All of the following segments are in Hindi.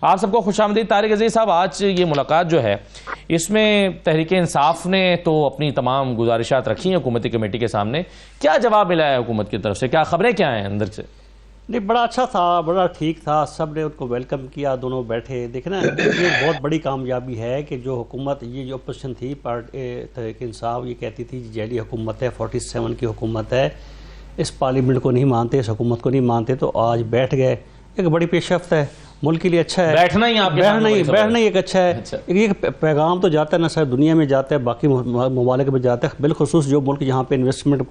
आप सबको खुशामदीद। तारिक अजीज साहब, आज ये मुलाकात जो है इसमें तहरीक इंसाफ ने तो अपनी तमाम गुजारिशात रखी हैं हुकूमती कमेटी के सामने, क्या जवाब मिला है हुकूमत की तरफ से, क्या खबरें क्या हैं अंदर से? नहीं, बड़ा अच्छा था, बड़ा ठीक था, सब ने उनको वेलकम किया, दोनों बैठे। देखना ये बहुत बड़ी कामयाबी है कि जो हुकूमत, ये जो अपोजिशन थी तहरीक इंसाफ, ये कहती थी जैली हुकूमत है, 47 की हुकूमत है, इस पार्लियामेंट को नहीं मानते, इस हुकूमत को नहीं मानते, तो आज बैठ गए। एक बड़ी पेशरफ्त है, मुल्क के लिए अच्छा है। बैठना ही एक अच्छा है। एक पैगाम तो जाता है ना सर, दुनिया में जाता है, बाकी ममालिक में जाता है, बिलखुसूस जो मुल्क यहाँ पे इन्वेस्टमेंट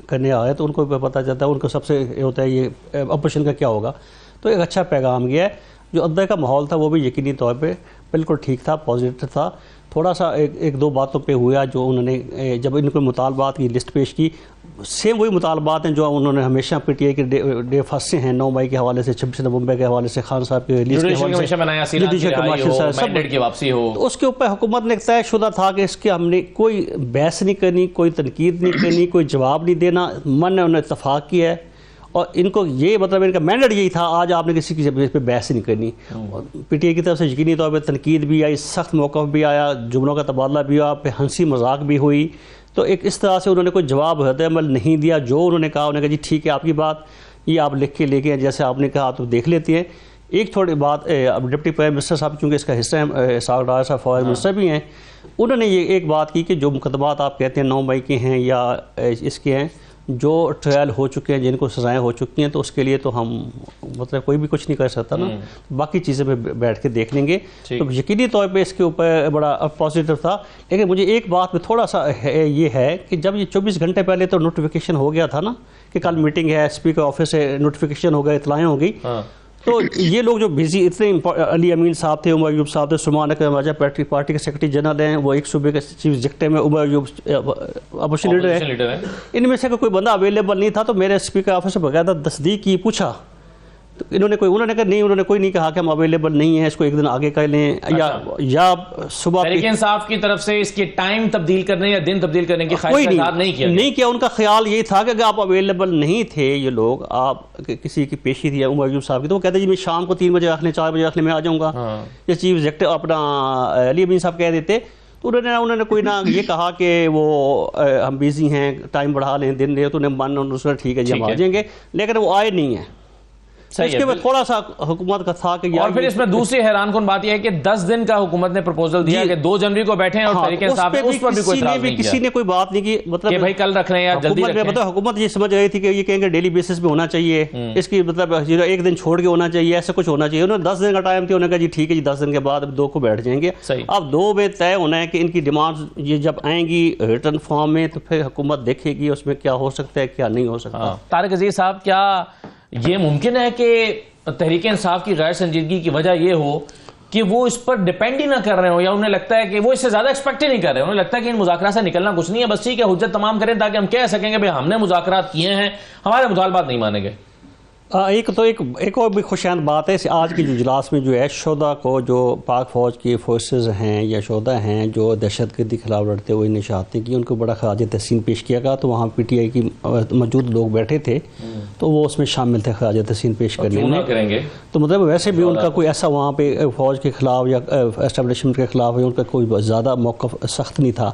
करने आए तो उनको पता चलता है, उनको सबसे होता है ये अपोजिशन का क्या होगा। तो एक अच्छा पैगाम गया है। जो अद्दे का माहौल था वो भी यकीनी तौर पे बिल्कुल ठीक था, पॉजिटिव था। थोड़ा सा एक दो बातों पे हुआ, जो उन्होंने जब इनको मुतालबात की लिस्ट पेश की, सेम वही मुतालबात हैं जो उन्होंने हमेशा PTI के डे फर्स्ट से हैं, 9 मई के हवाले से, 26 नवंबर के हवाले से, खान साहब के रिलीज के हवाले से, तो उसके ऊपर हुकूमत ने तय शुदा था कि इसके हमने कोई बहस नहीं करनी, कोई तनकीद नहीं करनी, कोई जवाब नहीं देना। मन ने उन्होंने इत्तफाक किया है और इनको ये मतलब इनका मैंडेट यही था, आज आपने किसी की पे बहस नहीं करनी। PTI की तरफ से यकीनी तौर पर तनकीद भी आई, सख्त मौक़िफ़ भी आया, जुमलों का तबादला भी हुआ, पे हंसी मजाक भी हुई। तो एक इस तरह से उन्होंने कोई जवाब अमल नहीं दिया। जो उन्होंने कहा, उन्होंने कहा जी ठीक है, आपकी बात ये आप लिख के लेके जैसे आपने कहा तो देख लेते हैं। एक थोड़ी बात, अब डिप्टी प्राइम मिनिस्टर साहब चूँकि इसका हिस्सा है, साहब फॉरेन मिनिस्टर भी हैं, उन्होंने ये एक बात की कि जो मुकदमात आप कहते हैं 9 मई के हैं या इसके हैं, जो ट्रायल हो चुके हैं, जिनको सज़ाएँ हो चुकी हैं, तो उसके लिए तो हम मतलब कोई भी कुछ नहीं कर सकता ना, बाकी चीज़ें पे बैठ के देख लेंगे। तो यकीनी तौर पे इसके ऊपर बड़ा पॉजिटिव था। लेकिन मुझे एक बात में थोड़ा सा ये है कि जब ये 24 घंटे पहले तो नोटिफिकेशन हो गया था ना कि कल मीटिंग है, स्पीकर ऑफिस से नोटिफिकेशन हो गया, इतलाएँ हो गई, तो ये लोग जो बिजी इतने अली अमीन साहब थे, उमर अयूब साहब थे, सुमान अकरम राजा पार्टी के सेक्रेटरी जनरल हैं, वो एक सूबे के चीफ एग्जीक्यूटिव में उमर अयूब अपोजिशन लीडर है, इनमें से कोई बंदा अवेलेबल नहीं था। तो मेरे स्पीकर ऑफिस से बकायदा तस्दीक की, पूछा, तो उन्होंने कहा नहीं, उन्होंने कोई नहीं कहा कि हम अवेलेबल नहीं है, इसको एक दिन आगे कर लें। अच्छा। या सुबह तहरीक इंसाफ की तरफ से इसके टाइम तब्दील करने या दिन तब्दील करने की नहीं किया। उनका ख्याल यही था कि अगर आप अवेलेबल नहीं थे, ये लोग, आप किसी की पेशी थी उमर अयूब साहब की, तो वो कहते जी मैं शाम को 3 बजे रखने, 4 बजे रखने में आ जाऊँगा। ये चीफ एग्जीक्यूटिव अपना अली अमीन साहब कह देते, तो उन्होंने कोई ना ये कहा कि वो हम बिजी हैं, टाइम बढ़ा लें, दिन दे, तो उन्हें मान ठीक है जी हम आ जाएंगे, लेकिन वो आए नहीं है। इसके बाद थोड़ा सा हुकूमत का था कि और फिर इसमें दूसरी हैरान कन बात यह है कि 10 दिन का हुकूमत ने प्रपोजल दिया कि 2 जनवरी को बैठे हैं, और तहरीक इंसाफ ने उस पर भी कोई किसी ने कोई बात नहीं की, मतलब कि भाई कल रख रहे हैं या जल्दी रखें। मतलब हुकूमत ये समझ रही थी कि ये कहेंगे डेली बेसिस पे होना चाहिए, इसकी मतलब एक दिन छोड़ के होना चाहिए, ऐसा कुछ होना चाहिए। उन्होंने 10 दिन का टाइम था, उन्होंने कहा जी ठीक है जी 10 दिन के बाद 2 को बैठ जाएंगे। अब 2 में तय होना है कि इनकी डिमांड ये जब आएंगी रिटर्न फॉर्म में, तो फिर हुकूमत देखेगी उसमें क्या हो सकता है, क्या नहीं हो सकता। तारिक अजीज साहब, क्या ये मुमकिन है कि तहरीक इंसाफ की गैर संजीदगी की वजह यह हो कि वो इस पर डिपेंड ही ना कर रहे हो, या उन्हें लगता है कि वो इससे ज्यादा एक्सपेक्ट ही नहीं कर रहे, उन्हें लगता है कि इन मुज़ाकरात से निकलना कुछ नहीं है, बस ठीक है हुज्जत तमाम करें ताकि हम कह सकेंगे भाई हमने मुज़ाकरात किए हैं, हमारे मुतालबात नहीं माने गए। एक और भी खुशहाल बात है आज की जो इजलास में जो है, शोधा को जो पाक फ़ौज की फोर्सेस हैं या शोधा हैं जो दहशतगर्दी के खिलाफ लड़ते हुए निशाते की, उनको बड़ा खराज तहसीन पेश किया गया। तो वहाँ PTI की मौजूद लोग बैठे थे, तो वो उसमें शामिल थे खराज तहसीन पेश करने में। तो मतलब वैसे भी उनका कोई ऐसा वहाँ पे फ़ौज के खिलाफ या एस्टेब्लिशमेंट के खिलाफ उनका कोई ज़्यादा मौक़िफ़ सख्त नहीं था।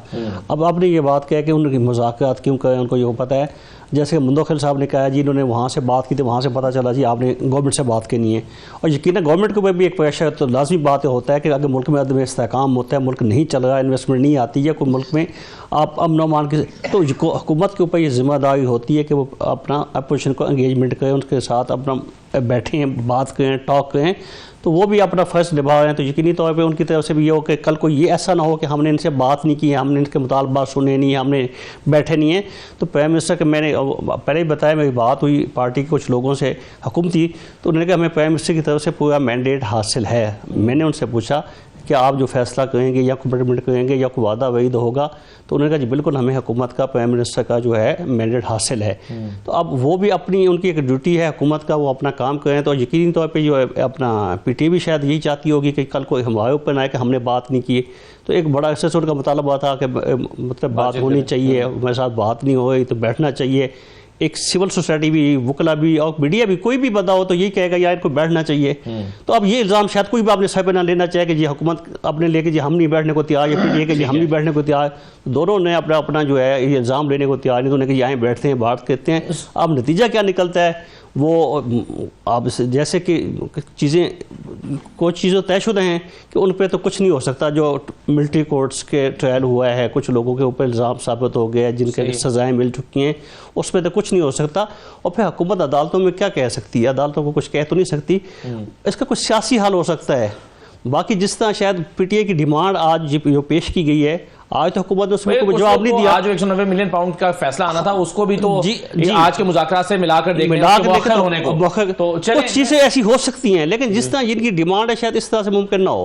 अब आपने ये बात कहा कि उनकी मुज़ाकरात क्यों करें, उनको ये पता है, जैसे मुंदखिल साहब ने कहा जी इन्होंने वहाँ से बात की थी, वहाँ से पता चला जी आपने गवर्नमेंट से बात करनी है। और यकीन गवर्नमेंट के ऊपर भी एक प्रेशर तो लाजमी बात होता है कि अगर मुल्क में अदम इस्तेहकाम होता है, मुल्क नहीं चल रहा, इन्वेस्टमेंट नहीं आती है कोई मुल्क में, आप अमन अमान के, तो हुकूमत के ऊपर ये जिम्मेदारी होती है कि वो अपना अपोजिशन को एंगेजमेंट करें, उनके साथ अपना बैठें, बात करें, टॉक करें, तो वो भी अपना फ़र्ज निभा रहे हैं। तो यकीनी तौर पे उनकी तरफ से भी ये हो कि कल को ये ऐसा ना हो कि हमने इनसे बात नहीं की है, हमने इनके मुतालबात सुने नहीं, हमने बैठे नहीं हैं। तो प्राइम मिनिस्टर के मैंने पहले ही बताया, मेरी बात हुई पार्टी के कुछ लोगों से, हुकूमती, तो उन्होंने कहा हमें प्राइम मिनिस्टर की तरफ से पूरा मैंडेट हासिल है। मैंने उनसे पूछा कि आप जो फैसला करेंगे या कमिटमेंट करेंगे या कोई वादा वईद होगा, तो उन्होंने कहा जी बिल्कुल हमें हुकूमत का, प्राइम मिनिस्टर का जो है मैंडेट हासिल है। तो अब वो भी अपनी, उनकी एक ड्यूटी है हुकूमत का, वो अपना काम करें। तो यकीनी तौर पे जो है अपना PTI भी शायद यही चाहती होगी कि कल को हमारे ऊपर ना आए कि हमने बात नहीं की। तो एक बड़ा अरसे से उनका मुतालबा था कि मतलब बात होनी चाहिए, मेरे साथ बात नहीं हो रही तो बैठना चाहिए। एक सिविल सोसाइटी भी, वकला भी और मीडिया भी, कोई भी बंदा हो तो यही कहेगा यार इनको बैठना चाहिए। तो अब ये इल्ज़ाम शायद कोई भी आपने सर पे ना लेना चाहिए कि जी हुकूमत अपने लेके जी हम नहीं बैठने को तैयार, या फिर ये कि जी हम नहीं बैठने को तैयार। दोनों ने अपना अपना जो है ये इल्ज़ाम लेने को तैयार नहीं, तो उन्हें कि यहाँ बैठते हैं, बात करते हैं। अब नतीजा क्या निकलता है वो अब जैसे कि चीज़ें कुछ चीज़ें तयशुदा हैं कि उन पे तो कुछ नहीं हो सकता। जो मिलिट्री कोर्ट्स के ट्रायल हुआ है, कुछ लोगों के ऊपर इल्ज़ाम साबित हो गया है जिनके सज़ाएँ मिल चुकी हैं, उस पर तो कुछ नहीं हो सकता। और फिर हुकूमत अदालतों में क्या कह सकती है? अदालतों को कुछ कह तो नहीं सकती। इसका कुछ सियासी हल हो सकता है। बाकी जिस तरह शायद पीटीआई की डिमांड आज जो पेश की गई है, आज तो हुकूमत ने उसमें कोई जवाब नहीं दिया। आज जो 190 मिलियन पाउंड का फैसला आना था उसको भी तो जी, आज के मुज़ाकरात से मिलाकर देखें तो कुछ चीज़ें ऐसी हो सकती हैं, लेकिन जिस तरह जिनकी डिमांड है शायद इस तरह से मुमकिन ना हो।